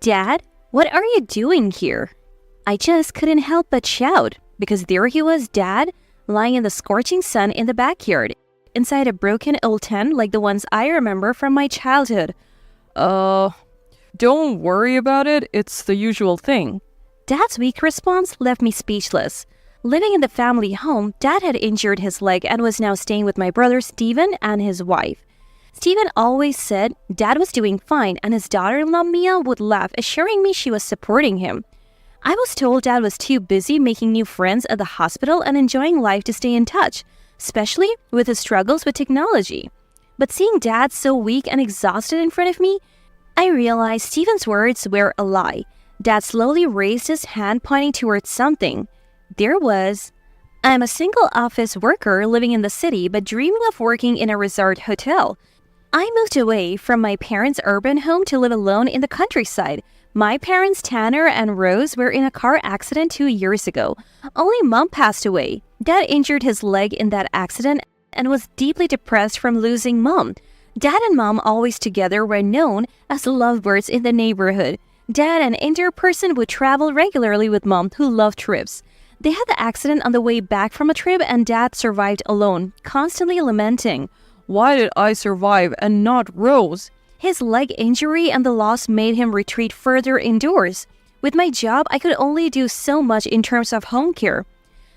"Dad, what are you doing here?" I just couldn't help but shout, because there he was, Dad, lying in the scorching sun in the backyard, inside a broken old tent like the ones I remember from my childhood. Don't worry about it, it's the usual thing." Dad's weak response left me speechless. Living in the family home, Dad had injured his leg and was now staying with my brother Steven and his wife. Steven always said Dad was doing fine and his daughter-in-law Mia would laugh, assuring me she was supporting him. I was told Dad was too busy making new friends at the hospital and enjoying life to stay in touch, especially with his struggles with technology. But seeing Dad so weak and exhausted in front of me, I realized Steven's words were a lie. Dad slowly raised his hand, pointing towards something. There was, "I'm a single office worker living in the city but dreaming of working in a resort hotel. I moved away from my parents' urban home to live alone in the countryside. My parents, Tanner and Rose, were in a car accident 2 years ago. Only Mom passed away. Dad injured his leg in that accident and was deeply depressed from losing Mom. Dad and Mom, always together, were known as lovebirds in the neighborhood. Dad, an indoor person, would travel regularly with Mom, who loved trips. They had the accident on the way back from a trip and Dad survived alone, constantly lamenting, "Why did I survive and not Rose?" His leg injury and the loss made him retreat further indoors. With my job, I could only do so much in terms of home care.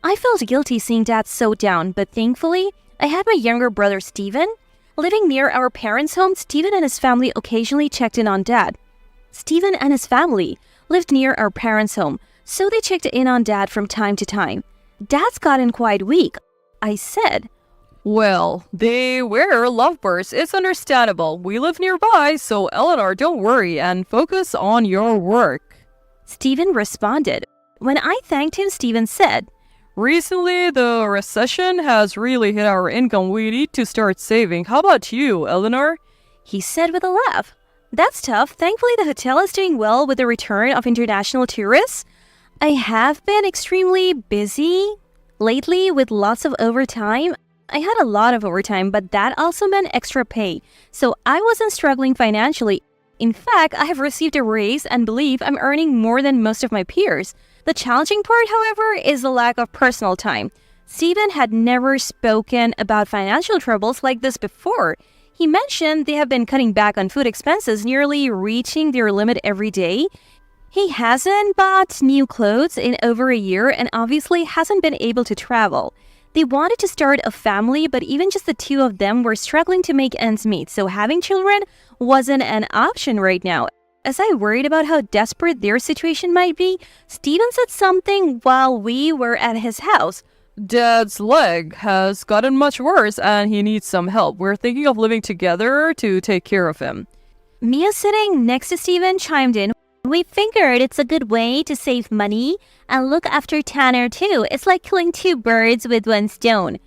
I felt guilty seeing Dad so down, but thankfully, I had my younger brother Steven. Living near our parents' home, Steven and his family occasionally checked in on Dad. Steven and his family lived near our parents' home, so they checked in on Dad from time to time. Dad's gotten quite weak. I said, "Well, they were lovebirds. It's understandable. We live nearby, so Eleanor, don't worry and focus on your work." Steven responded. When I thanked him, Steven said, "Recently, the recession has really hit our income. We need to start saving. How about you, Eleanor?" He said with a laugh. "That's tough. Thankfully, the hotel is doing well with the return of international tourists. I have been extremely busy lately with lots of overtime. I had a lot of overtime, but that also meant extra pay, so I wasn't struggling financially. In fact, I have received a raise and believe I'm earning more than most of my peers. The challenging part, however, is the lack of personal time." Steven had never spoken about financial troubles like this before. He mentioned they have been cutting back on food expenses, nearly reaching their limit every day. He hasn't bought new clothes in over a year and obviously hasn't been able to travel. They wanted to start a family, but even just the two of them were struggling to make ends meet, so having children wasn't an option right now. As I worried about how desperate their situation might be, Steven said something while we were at his house. "Dad's leg has gotten much worse and he needs some help. We're thinking of living together to take care of him." Mia, sitting next to Steven, chimed in. "We figured it's a good way to save money and look after Tanner too. It's like killing two birds with one stone."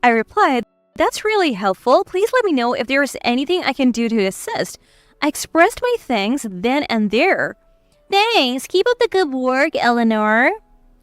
I replied, "That's really helpful. Please let me know if there's anything I can do to assist." I expressed my thanks then and there. "Thanks. Keep up the good work, Eleanor,"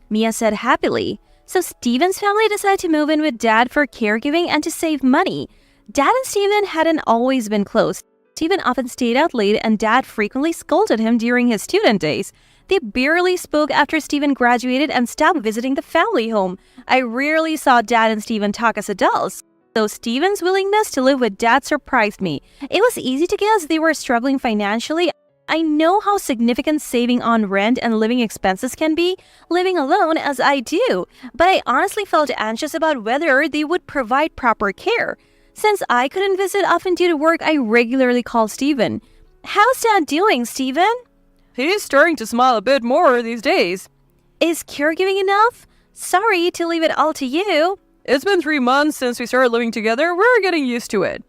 Mia said happily. So Steven's family decided to move in with Dad for caregiving and to save money. Dad and Steven hadn't always been close. Steven often stayed out late and Dad frequently scolded him during his student days. They barely spoke after Steven graduated and stopped visiting the family home. I rarely saw Dad and Steven talk as adults, so Steven's willingness to live with Dad surprised me. It was easy to guess they were struggling financially. I know how significant saving on rent and living expenses can be, living alone as I do, but I honestly felt anxious about whether they would provide proper care. Since I couldn't visit often due to work, I regularly called Steven. "How's Dad doing, Steven?" "He's starting to smile a bit more these days." "Is caregiving enough? Sorry to leave it all to you." "It's been 3 months since we started living together. We're getting used to it."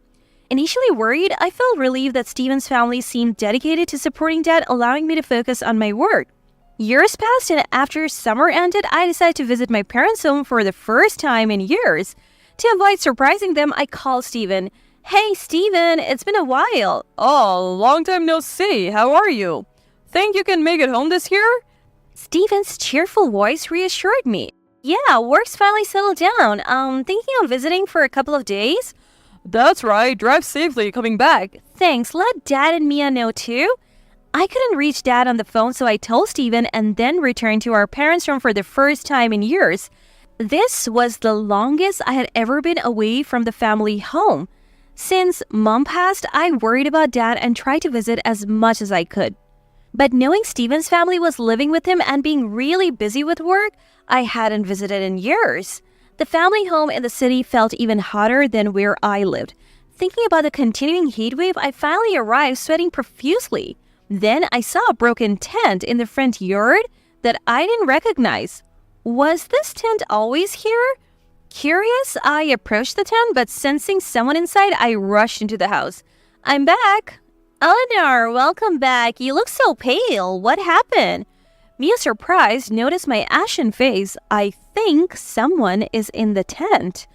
Initially worried, I felt relieved that Steven's family seemed dedicated to supporting Dad, allowing me to focus on my work. Years passed, and after summer ended, I decided to visit my parents' home for the first time in years. To avoid surprising them, I called Steven. "Hey, Steven, it's been a while." "Oh, long time no see. How are you? Think you can make it home this year?" Steven's cheerful voice reassured me. "Yeah, work's finally settled down. Thinking of visiting for a couple of days." "That's right. Drive safely coming back." "Thanks. Let Dad and Mia know too." I couldn't reach Dad on the phone, so I told Steven and then returned to our parents' room for the first time in years. This was the longest I had ever been away from the family home. Since Mom passed, I worried about Dad and tried to visit as much as I could. But knowing Steven's family was living with him and being really busy with work, I hadn't visited in years. The family home in the city felt even hotter than where I lived. Thinking about the continuing heat wave, I finally arrived sweating profusely. Then I saw a broken tent in the front yard that I didn't recognize. Was this tent always here? Curious, I approached the tent, but sensing someone inside, I rushed into the house. I'm back. Eleanor, welcome back. You look so pale. What happened? Mia, surprised, noticed my ashen face. I think someone is in the tent.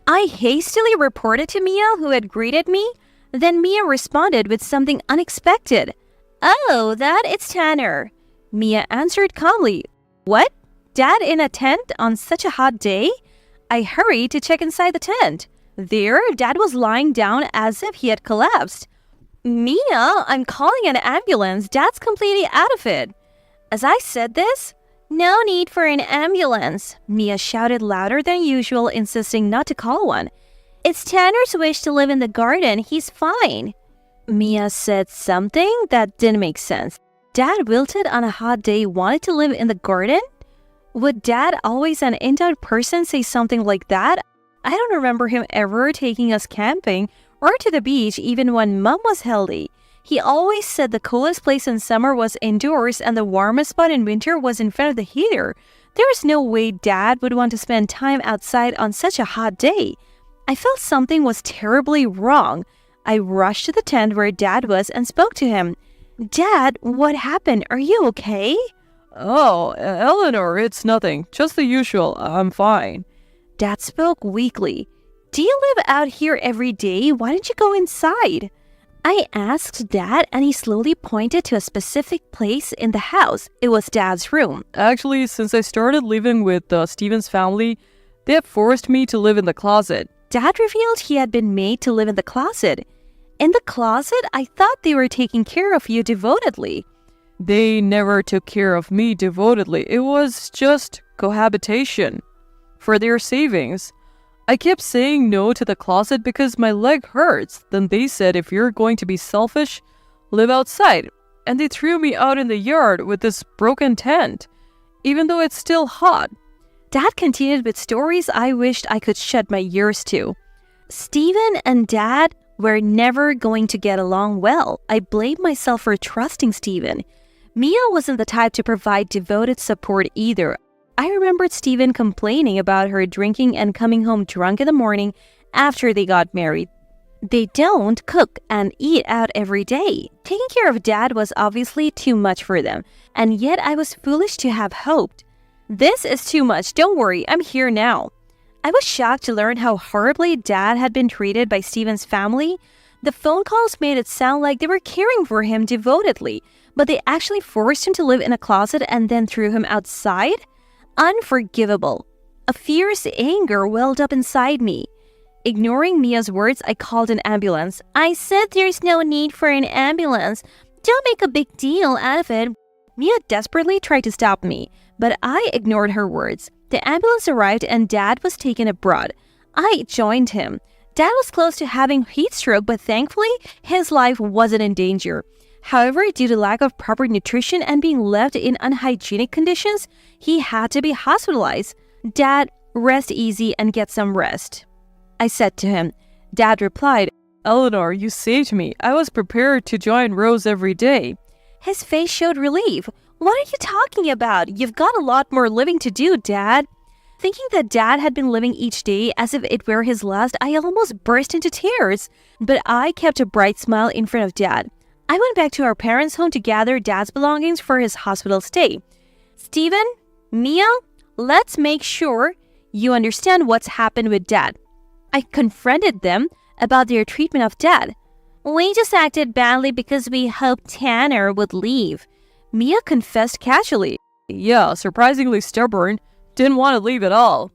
I hastily reported to Mia, who had greeted me. Then Mia responded with something unexpected. Oh, it's Tanner. Mia answered calmly. What? Dad in a tent on such a hot day? I hurried to check inside the tent. There, Dad was lying down as if he had collapsed. Mia, I'm calling an ambulance. Dad's completely out of it. As I said this, no need for an ambulance. Mia shouted louder than usual, insisting not to call one. It's Tanner's wish to live in the garden. He's fine. Mia said something that didn't make sense. Dad wilted on a hot day, wanted to live in the garden? Would Dad, always an endowed person, say something like that? I don't remember him ever taking us camping or to the beach even when Mom was healthy. He always said the coolest place in summer was indoors and the warmest spot in winter was in front of the heater. There is no way Dad would want to spend time outside on such a hot day. I felt something was terribly wrong. I rushed to the tent where Dad was and spoke to him. Dad, what happened? Are you okay? Oh, Eleanor, it's nothing. Just the usual. I'm fine. Dad spoke weakly. Do you live out here every day? Why didn't you go inside? I asked Dad, and he slowly pointed to a specific place in the house. It was Dad's room. Actually, since I started living with Steven's family, they have forced me to live in the closet. Dad revealed he had been made to live in the closet. In the closet? I thought they were taking care of you devotedly. They never took care of me devotedly. It was just cohabitation. For their savings. I kept saying no to the closet because my leg hurts. Then they said, if you're going to be selfish, live outside. And they threw me out in the yard with this broken tent, even though it's still hot. Dad continued with stories I wished I could shut my ears to. Steven and Dad were never going to get along well. I blamed myself for trusting Steven. Mia wasn't the type to provide devoted support either. I remembered Steven complaining about her drinking and coming home drunk in the morning after they got married. They don't cook and eat out every day. Taking care of Dad was obviously too much for them, and yet I was foolish to have hoped. This is too much. Don't worry, I'm here now. I was shocked to learn how horribly Dad had been treated by Steven's family. The phone calls made it sound like they were caring for him devotedly, but they actually forced him to live in a closet and then threw him outside? Unforgivable. A fierce anger welled up inside me. Ignoring Mia's words, I called an ambulance. I said there's no need for an ambulance. Don't make a big deal out of it. Mia desperately tried to stop me, but I ignored her words. The ambulance arrived and Dad was taken abroad. I joined him. Dad was close to having heat stroke, but thankfully, his life wasn't in danger. However, due to lack of proper nutrition and being left in unhygienic conditions, he had to be hospitalized. Dad, rest easy and get some rest, I said to him. Dad replied, Eleanor, you saved me. I was prepared to join Rose every day. His face showed relief. What are you talking about? You've got a lot more living to do, Dad. Thinking that Dad had been living each day as if it were his last, I almost burst into tears. But I kept a bright smile in front of Dad. I went back to our parents' home to gather Dad's belongings for his hospital stay. Steven, Mia, let's make sure you understand what's happened with Dad. I confronted them about their treatment of Dad. We just acted badly because we hoped Tanner would leave. Mia confessed casually. Yeah, surprisingly stubborn. Didn't want to leave at all.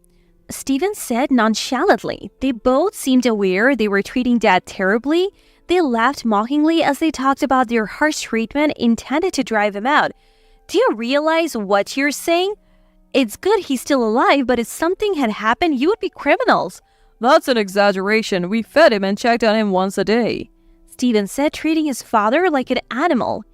Steven said nonchalantly. They both seemed aware they were treating Dad terribly. They laughed mockingly as they talked about their harsh treatment intended to drive him out. Do you realize what you're saying? It's good he's still alive, but if something had happened, you would be criminals. That's an exaggeration. We fed him and checked on him once a day. Stephen said, treating his father like an animal.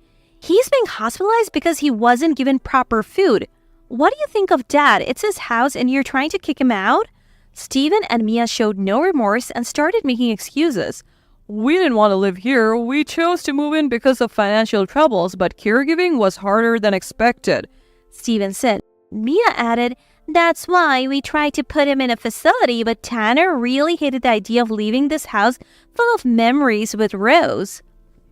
He's being hospitalized because he wasn't given proper food. What do you think of Dad? It's his house and you're trying to kick him out? Stephen and Mia showed no remorse and started making excuses. We didn't want to live here. We chose to move in because of financial troubles, but caregiving was harder than expected. Stephen said. Mia added, that's why we tried to put him in a facility, but Tanner really hated the idea of leaving this house full of memories with Rose.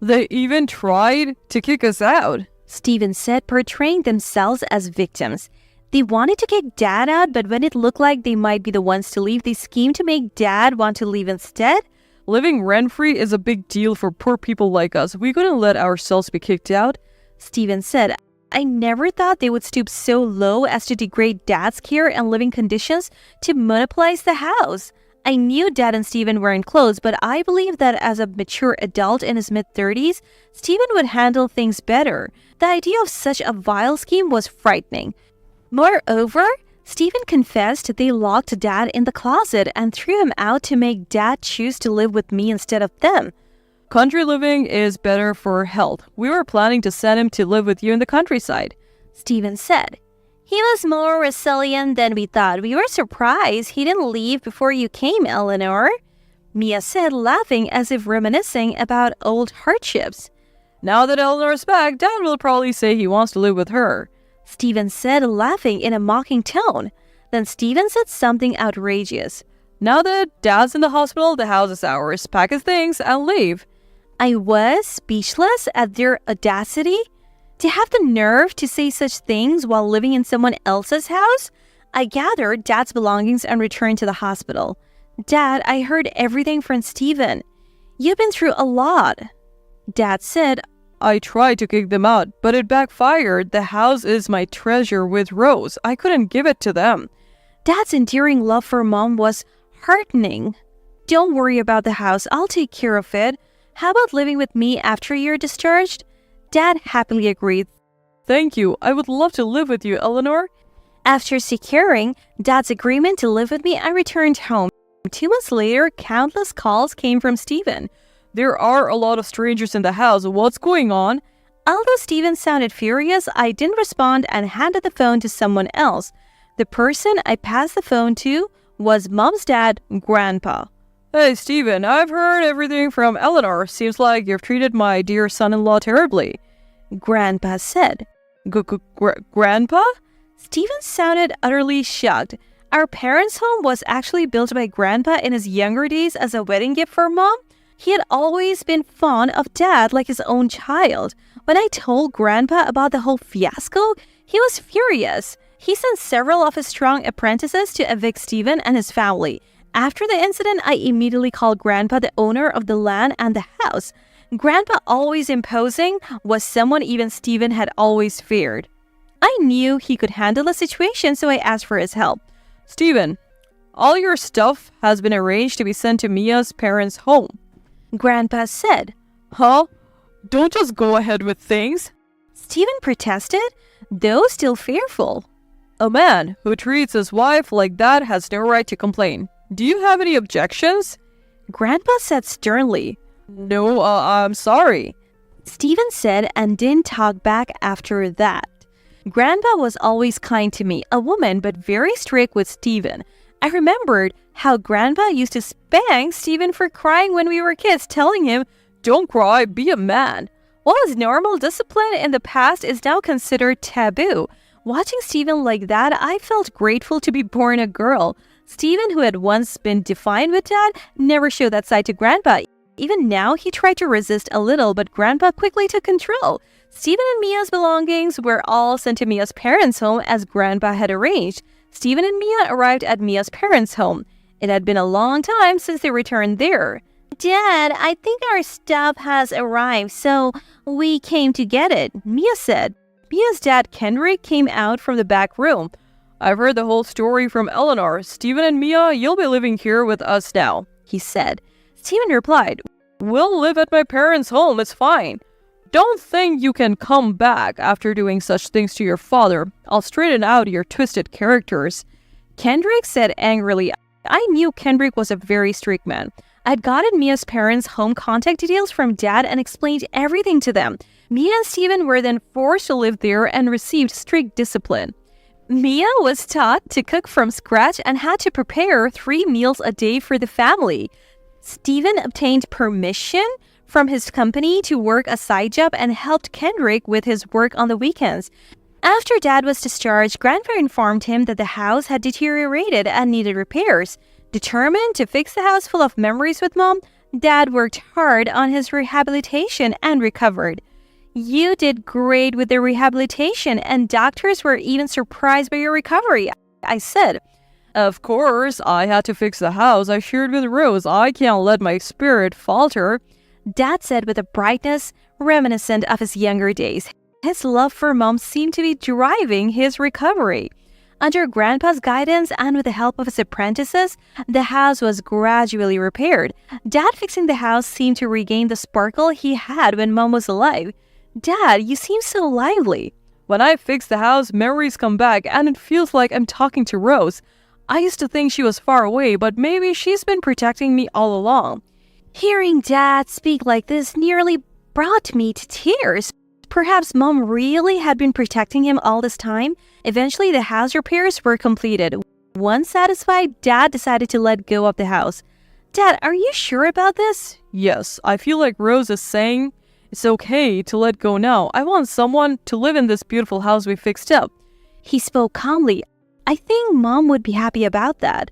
They even tried to kick us out, Stephen said, portraying themselves as victims. They wanted to kick Dad out, but when it looked like they might be the ones to leave, they schemed to make Dad want to leave instead. Living rent-free is a big deal for poor people like us. We couldn't let ourselves be kicked out, Stephen said. I never thought they would stoop so low as to degrade Dad's care and living conditions to monopolize the house. I knew Dad and Stephen weren't close, but I believe that as a mature adult in his mid-30s, Stephen would handle things better. The idea of such a vile scheme was frightening. Moreover, Stephen confessed they locked Dad in the closet and threw him out to make Dad choose to live with me instead of them. Country living is better for health. We were planning to send him to live with you in the countryside, Stephen said. He was more resilient than we thought. We were surprised he didn't leave before you came, Eleanor, Mia said, laughing as if reminiscing about old hardships. Now that Eleanor's back, Dad will probably say he wants to live with her, Stephen said, laughing in a mocking tone. Then Stephen said something outrageous. Now that Dad's in the hospital, the house is ours. Pack his things and leave. I was speechless at their audacity. To have the nerve to say such things while living in someone else's house? I gathered Dad's belongings and returned to the hospital. Dad, I heard everything from Stephen. You've been through a lot. Dad said, I tried to kick them out, but it backfired. The house is my treasure with Rose. I couldn't give it to them. Dad's endearing love for Mom was heartening. Don't worry about the house. I'll take care of it. How about living with me after you're discharged? Dad happily agreed. Thank you. I would love to live with you, Eleanor. After securing Dad's agreement to live with me, I returned home. 2 months later, countless calls came from Stephen. There are a lot of strangers in the house. What's going on? Although Stephen sounded furious, I didn't respond and handed the phone to someone else. The person I passed the phone to was Mom's dad, Grandpa. Hey, Stephen, I've heard everything from Eleanor. Seems like you've treated my dear son-in-law terribly, Grandpa said. Grandpa? Stephen sounded utterly shocked. Our parents' home was actually built by Grandpa in his younger days as a wedding gift for Mom. He had always been fond of Dad like his own child. When I told Grandpa about the whole fiasco, he was furious. He sent several of his strong apprentices to evict Stephen and his family. After the incident, I immediately called Grandpa the owner of the land and the house. Grandpa, always imposing, was someone even Stephen had always feared. I knew he could handle the situation, so I asked for his help. Stephen, all your stuff has been arranged to be sent to Mia's parents' home, Grandpa said. Huh? Don't just go ahead with things. Stephen protested, though still fearful. A man who treats his wife like that has no right to complain. Do you have any objections? Grandpa said sternly. No, I'm sorry, Stephen said and didn't talk back after that. Grandpa was always kind to me, a woman, but very strict with Stephen. I remembered how Grandpa used to spank Stephen for crying when we were kids, telling him, "Don't cry, be a man." What was normal discipline in the past is now considered taboo. Watching Stephen like that, I felt grateful to be born a girl. Stephen, who had once been defiant with Dad, never showed that side to Grandpa. Even now, he tried to resist a little, but Grandpa quickly took control. Stephen and Mia's belongings were all sent to Mia's parents' home as Grandpa had arranged. Stephen and Mia arrived at Mia's parents' home. It had been a long time since they returned there. Dad, I think our stuff has arrived, so we came to get it, Mia said. Mia's dad, Kendrick, came out from the back room. I've heard the whole story from Eleanor. Stephen and Mia, you'll be living here with us now, he said. Stephen replied, We'll live at my parents' home, it's fine. Don't think you can come back after doing such things to your father. I'll straighten out your twisted characters. Kendrick said angrily. I knew Kendrick was a very strict man. I'd gotten Mia's parents' home contact details from Dad and explained everything to them. Mia and Steven were then forced to live there and received strict discipline. Mia was taught to cook from scratch and had to prepare 3 meals a day for the family. Steven obtained permission from his company to work a side job and helped Kendrick with his work on the weekends. After Dad was discharged, Grandpa informed him that the house had deteriorated and needed repairs. Determined to fix the house full of memories with Mom, Dad worked hard on his rehabilitation and recovered. You did great with the rehabilitation, and doctors were even surprised by your recovery, I said. Of course, I had to fix the house I shared with Rose. I can't let my spirit falter, Dad said with a brightness reminiscent of his younger days. His love for Mom seemed to be driving his recovery. Under Grandpa's guidance and with the help of his apprentices, the house was gradually repaired. Dad fixing the house seemed to regain the sparkle he had when Mom was alive. Dad, you seem so lively. When I fix the house, memories come back and it feels like I'm talking to Rose. I used to think she was far away, but maybe she's been protecting me all along. Hearing Dad speak like this nearly brought me to tears. Perhaps Mom really had been protecting him all this time. Eventually, the house repairs were completed. Once satisfied, Dad decided to let go of the house. Dad, are you sure about this? Yes, I feel like Rose is saying it's okay to let go now. I want someone to live in this beautiful house we fixed up. He spoke calmly. I think Mom would be happy about that.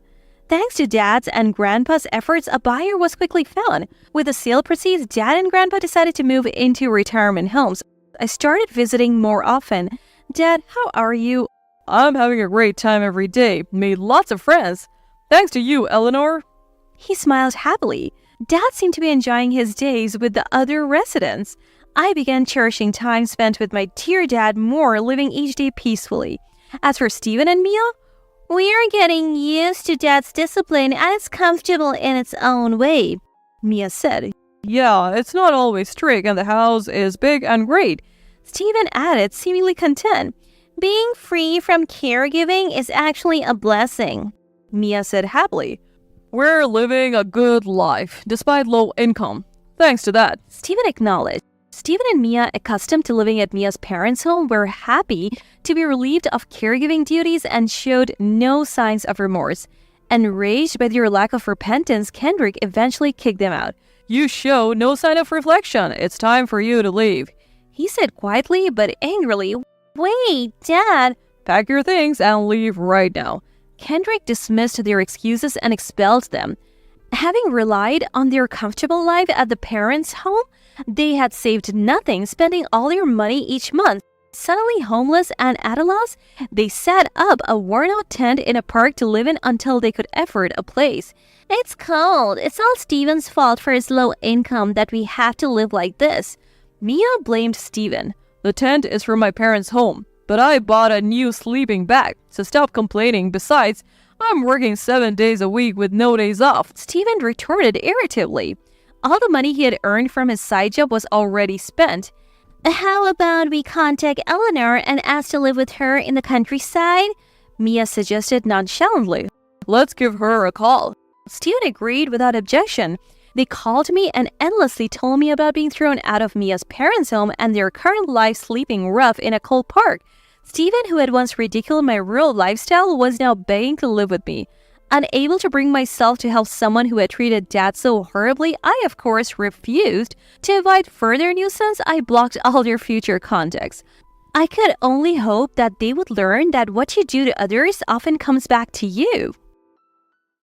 Thanks to Dad's and Grandpa's efforts, a buyer was quickly found. With the sale proceeds, Dad and Grandpa decided to move into retirement homes. I started visiting more often. Dad, how are you? I'm having a great time every day. Made lots of friends. Thanks to you, Eleanor. He smiled happily. Dad seemed to be enjoying his days with the other residents. I began cherishing time spent with my dear Dad more, living each day peacefully. As for Steven and Mia, we are getting used to Dad's discipline and it's comfortable in its own way, Mia said. Yeah, it's not always strict and the house is big and great, Steven added, seemingly content. Being free from caregiving is actually a blessing, Mia said happily. We're living a good life, despite low income. Thanks to that, Steven acknowledged. Steven and Mia, accustomed to living at Mia's parents' home, were happy to be relieved of caregiving duties and showed no signs of remorse. Enraged by their lack of repentance, Kendrick eventually kicked them out. You show no sign of reflection. It's time for you to leave, he said quietly but angrily. Wait, Dad. Pack your things and leave right now. Kendrick dismissed their excuses and expelled them. Having relied on their comfortable life at the parents' home, they had saved nothing, spending all their money each month. Suddenly homeless and at a loss, they set up a worn-out tent in a park to live in until they could afford a place. It's cold. It's all Steven's fault for his low income that we have to live like this. Mia blamed Steven. The tent is from my parents' home, but I bought a new sleeping bag, so stop complaining. Besides, I'm working 7 days a week with no days off. Steven retorted irritably. All the money he had earned from his side job was already spent. How about we contact Eleanor and ask to live with her in the countryside? Mia suggested nonchalantly. Let's give her a call. Steven agreed without objection. They called me and endlessly told me about being thrown out of Mia's parents' home and their current life sleeping rough in a cold park. Steven, who had once ridiculed my rural lifestyle, was now begging to live with me. Unable to bring myself to help someone who had treated Dad so horribly, I of course refused. To avoid further nuisance, I blocked all their future contacts. I could only hope that they would learn that what you do to others often comes back to you.